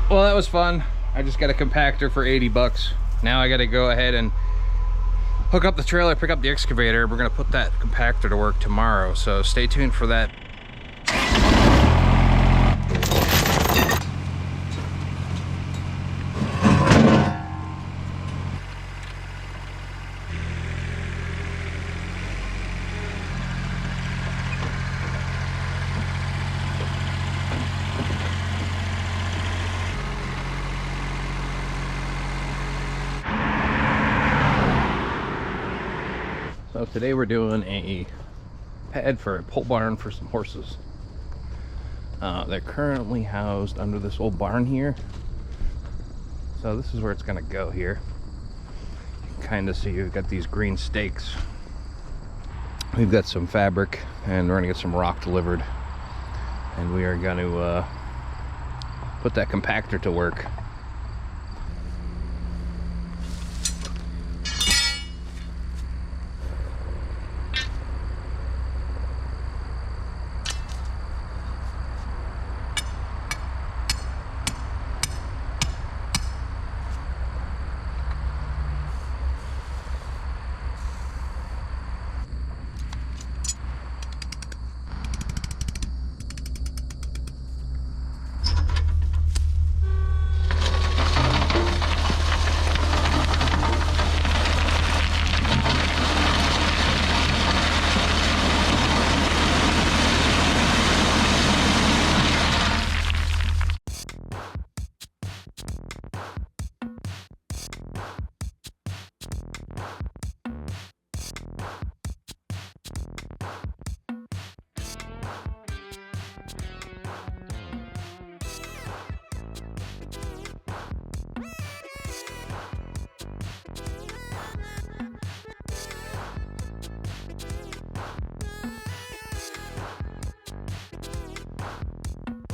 Well, that was fun. I just got a compactor for 80 bucks. Now I got to go ahead and hook up the trailer, pick up the excavator. We're going to put that compactor to work tomorrow, so stay tuned for that. So today we're doing a pad for a pole barn for some horses. They're currently housed under this old barn here. So this is where it's gonna go here. You can kind of see we've got these green stakes. We've got some fabric and we're gonna get some rock delivered. And we are gonna put that compactor to work.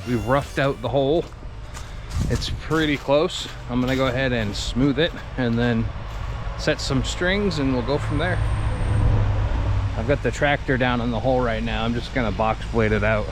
We've roughed out the hole. It's pretty close. I'm gonna go ahead and smooth it and then set some strings and we'll go from there. I've got the tractor down in the hole right now. I'm just gonna box blade it out.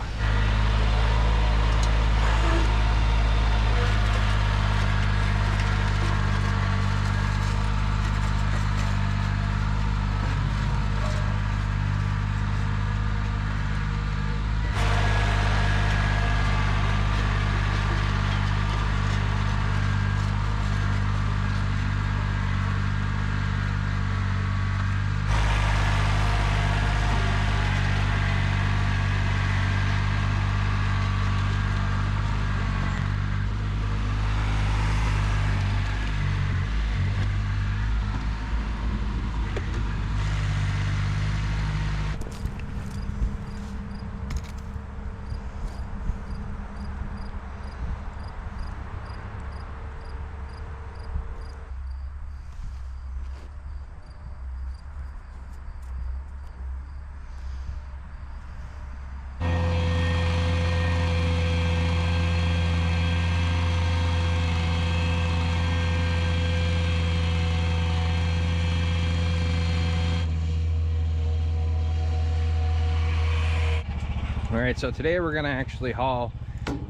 All right, so today we're gonna actually haul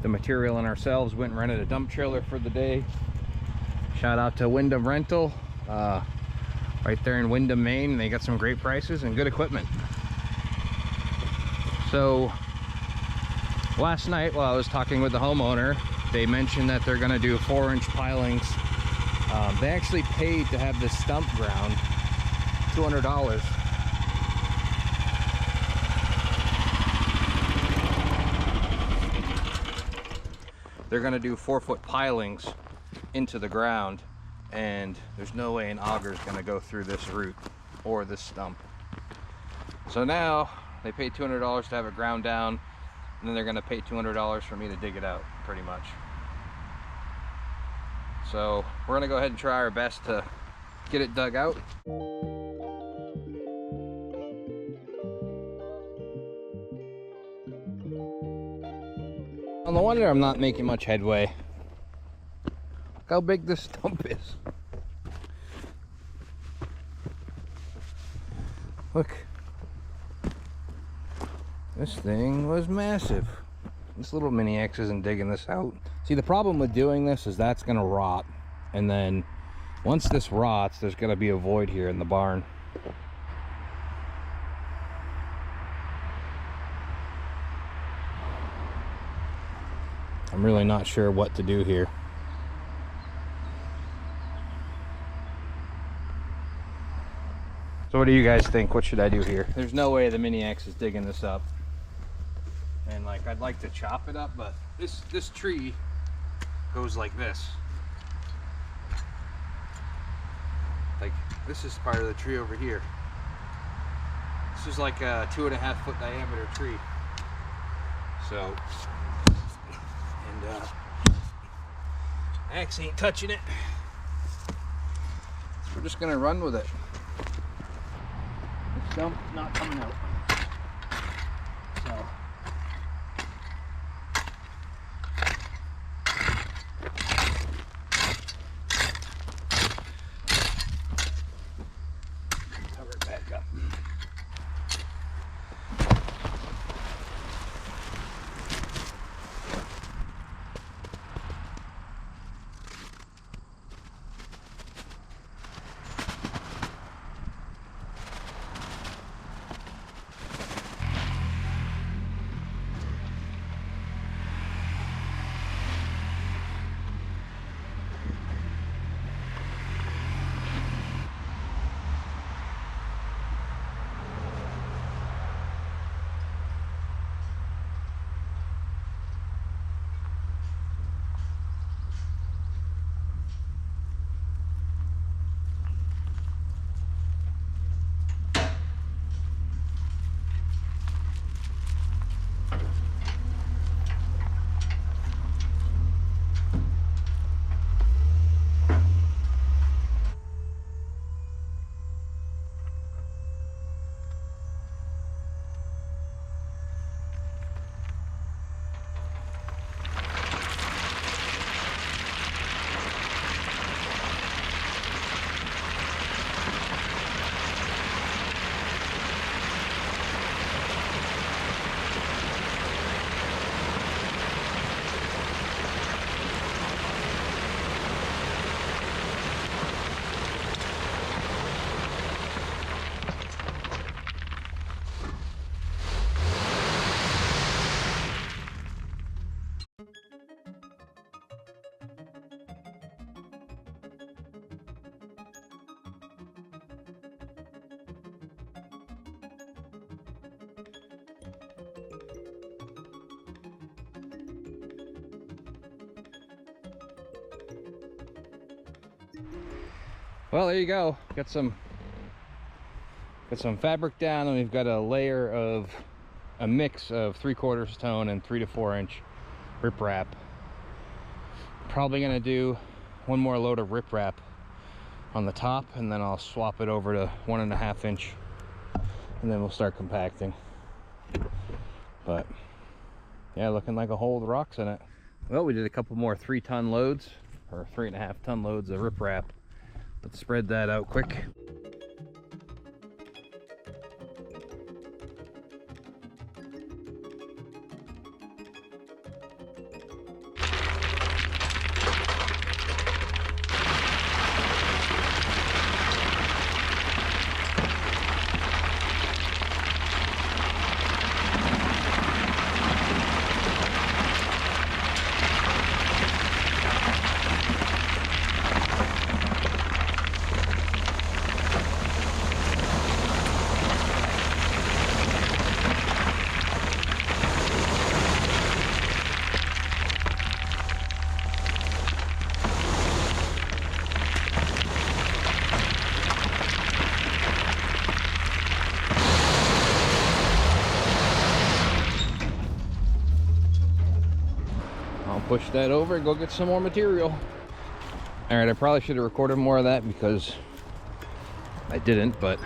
the material in ourselves. Went and rented a dump trailer for the day. Shout out to Wyndham Rental, right there in Wyndham, Maine. They got some great prices and good equipment. So last night while I was talking with the homeowner, they mentioned that they're gonna do 4-inch pilings. They actually paid to have this stump ground, $200. They're gonna do 4-foot pilings into the ground, and there's no way an auger is gonna go through this root or this stump. So now they paid $200 to have it ground down, and then they're gonna pay $200 for me to dig it out, pretty much. So we're gonna go ahead and try our best to get it dug out. No wonder I'm not making much headway. Look how big this stump is. Look. This thing was massive. This little mini X isn't digging this out. See, the problem with doing this is that's gonna rot, and then once this rots, there's gonna be a void here in the barn. I'm really not sure what to do here. So what do you guys think? What should I do here? There's no way the mini X is digging this up. And like, I'd like to chop it up, but this tree goes like this. Like, this is part of the tree over here. This is like a 2.5 foot diameter tree. So, and Axe ain't touching it. So we're just gonna run with it. The stump not coming out. So. Cover it back up. Well, there you go. Got some fabric down, and we've got a layer of a mix of 3/4 tone and 3 to 4 inch riprap. Probably gonna do one more load of riprap on the top, and then I'll swap it over to 1.5 inch, and then we'll start compacting. But yeah, looking like a hole with rocks in it. Well, we did a couple more 3-ton loads, or 3.5-ton loads of riprap. Let's spread that out quick. Push that over and go get some more material. All right, I probably should have recorded more of that because I didn't, but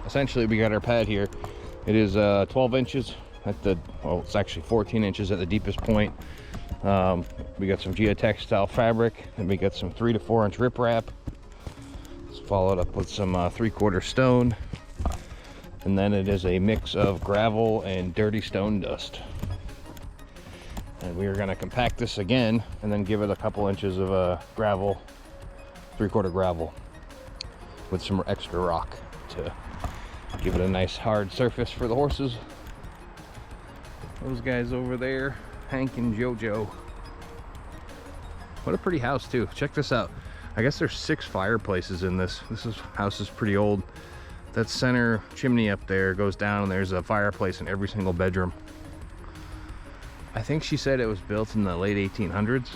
essentially we got our pad here. It is 12 inches at the, well, it's actually 14 inches at the deepest point. We got some geotextile fabric, and we got some 3 to 4 inch riprap. It's followed up with some 3/4 stone, and then it is a mix of gravel and dirty stone dust. And we are going to compact this again and then give it a couple inches of gravel, 3/4 gravel, with some extra rock to give it a nice hard surface for the horses. Those guys over there, Hank and JoJo. What a pretty house too. Check this out. I guess there's 6 fireplaces in this. House is pretty old. That center chimney up there goes down and there's a fireplace in every single bedroom. I think she said it was built in the late 1800s.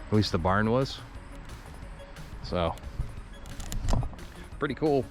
At least the barn was. So, pretty cool.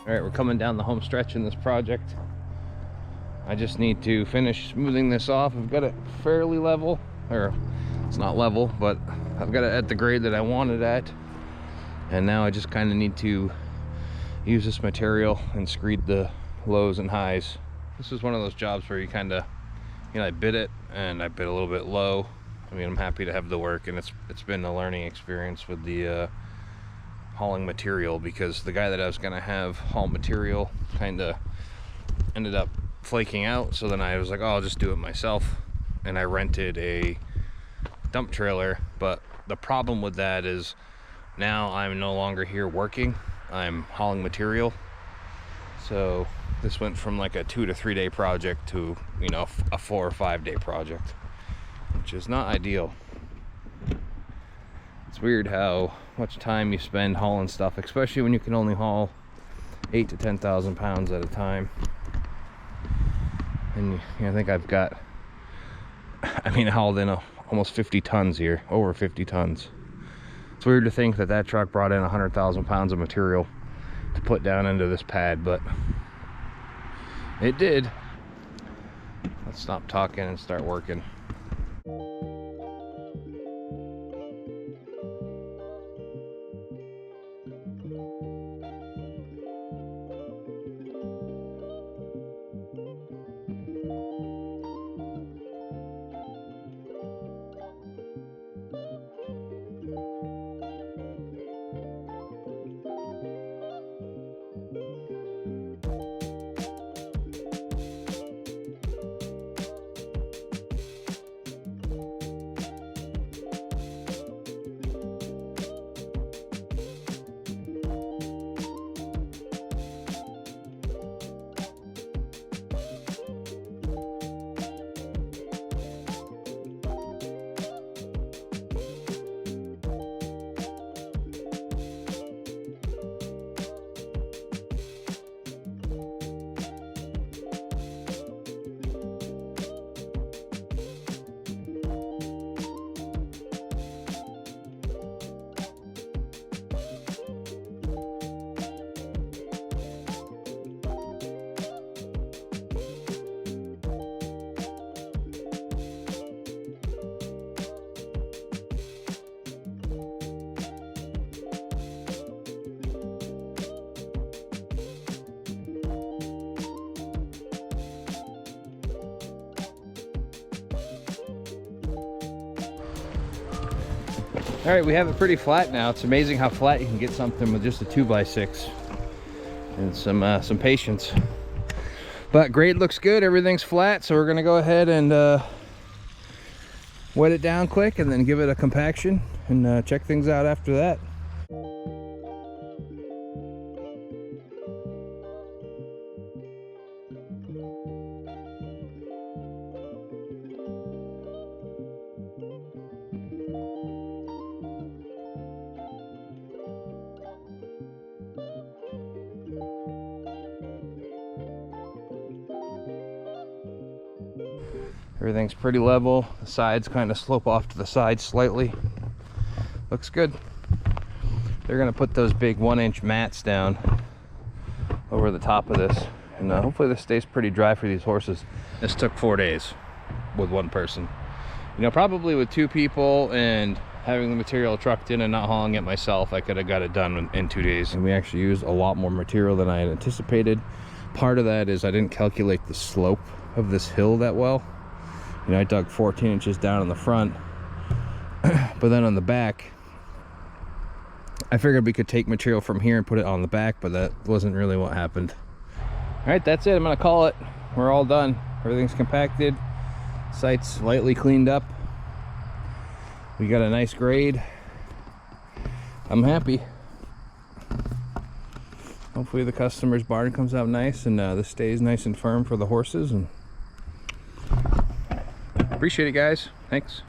All right, we're coming down the home stretch in this project. I just need to finish smoothing this off. I've got it fairly level, or it's not level, but I've got it at the grade that I wanted at. And now I just kind of need to use this material and screed the lows and highs. This is one of those jobs where you kind of, you know, I bid it and I bid a little bit low. I mean, I'm happy to have the work, and it's been a learning experience with the hauling material, because the guy that I was gonna have haul material kind of ended up flaking out. So then I was like, oh, I'll just do it myself, and I rented a dump trailer. But the problem with that is now I'm no longer here working, I'm hauling material. So this went from like a 2 to 3 day project to, you know, a 4 or 5 day project, which is not ideal. It's weird how much time you spend hauling stuff, especially when you can only haul 8,000 to 10,000 pounds at a time. And you know, I think I've got, I hauled in almost 50 tons here, over 50 tons. It's weird to think that that truck brought in 100,000 pounds of material to put down into this pad, but it did. Let's stop talking and start working. All right, we have it pretty flat now. It's amazing how flat you can get something with just a 2x6 and some patience. But grade looks good, everything's flat, so we're gonna go ahead and wet it down quick and then give it a compaction and check things out after that. Everything's pretty level. The sides kind of slope off to the side slightly. Looks good. They're gonna put those big 1-inch mats down over the top of this, and hopefully this stays pretty dry for these horses. This took 4 days with one person. You know, probably with 2 people and having the material trucked in and not hauling it myself, I could have got it done in 2 days. And we actually used a lot more material than I had anticipated. Part of that is I didn't calculate the slope of this hill that well. You know, I dug 14 inches down on the front, but then on the back, I figured we could take material from here and put it on the back, but that wasn't really what happened. All right, that's it. I'm gonna call it. We're all done. Everything's compacted. Site's lightly cleaned up. We got a nice grade. I'm happy. Hopefully the customer's barn comes out nice and this stays nice and firm for the horses. And appreciate it, guys. Thanks.